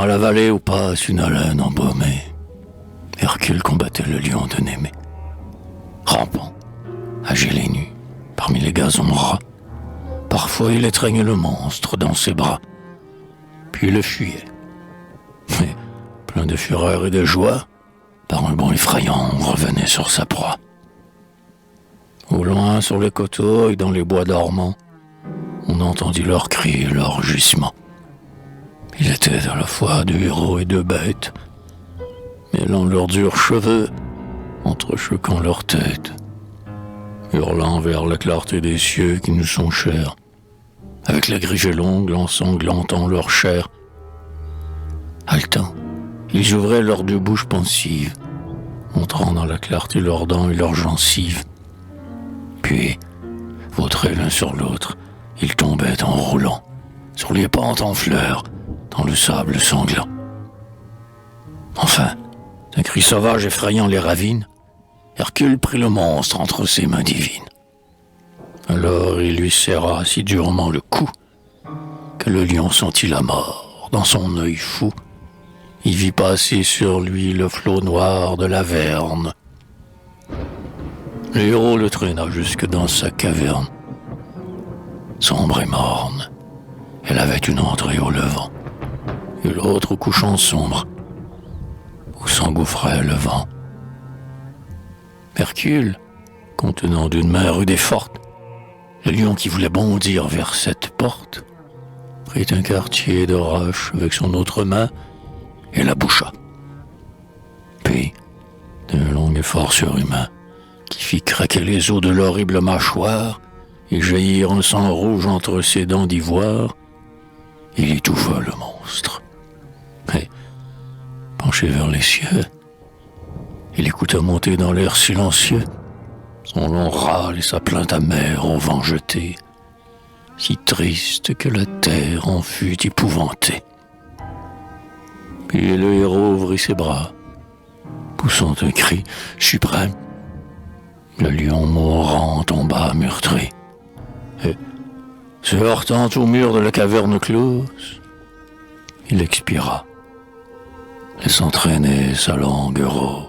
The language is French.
Dans la vallée où passe une haleine embaumée, Hercule combattait le lion de Némée. Rampant, agile et nu, parmi les gazons ras, parfois il étreignait le monstre dans ses bras, puis il le fuyait. Mais, plein de fureur et de joie, par un bond effrayant, on revenait sur sa proie. Au loin, sur les coteaux et dans les bois dormants, on entendit leurs cris et leurs rugissements. Il était à la fois de héros et de bêtes, mêlant leurs durs cheveux, entrechoquant leurs têtes, hurlant vers la clarté des cieux qui nous sont chers, avec la griffe longue ensanglantant leur chair. Haletants, ils ouvraient leurs deux bouches pensives, montrant dans la clarté leurs dents et leurs gencives. Puis, vautrés l'un sur l'autre, ils tombaient en roulant, sur les pentes en fleurs, dans le sable sanglant. Enfin, d'un cri sauvage effrayant les ravines, Hercule prit le monstre entre ses mains divines. Alors il lui serra si durement le cou que le lion sentit la mort dans son œil fou. Il vit passer sur lui le flot noir de l'Averne. Le héros le traîna jusque dans sa caverne. Sombre et morne, elle avait une entrée au levant, et l'autre au couchant sombre, où s'engouffrait le vent. Hercule, contenant d'une main rude et forte le lion qui voulait bondir vers cette porte, prit un quartier de roche avec son autre main et la boucha. Puis, d'un long effort surhumain qui fit craquer les os de l'horrible mâchoire et jaillir un sang rouge entre ses dents d'ivoire, il étouffa le monstre. Et, penché vers les cieux, il écouta monter dans l'air silencieux son long râle et sa plainte amère au vent jeté, si triste que la terre en fut épouvantée. Puis le héros ouvrit ses bras, poussant un cri suprême. Le lion mourant tomba meurtri, et, se heurtant au mur de la caverne close, il expira, laissant traîner sa langue rose.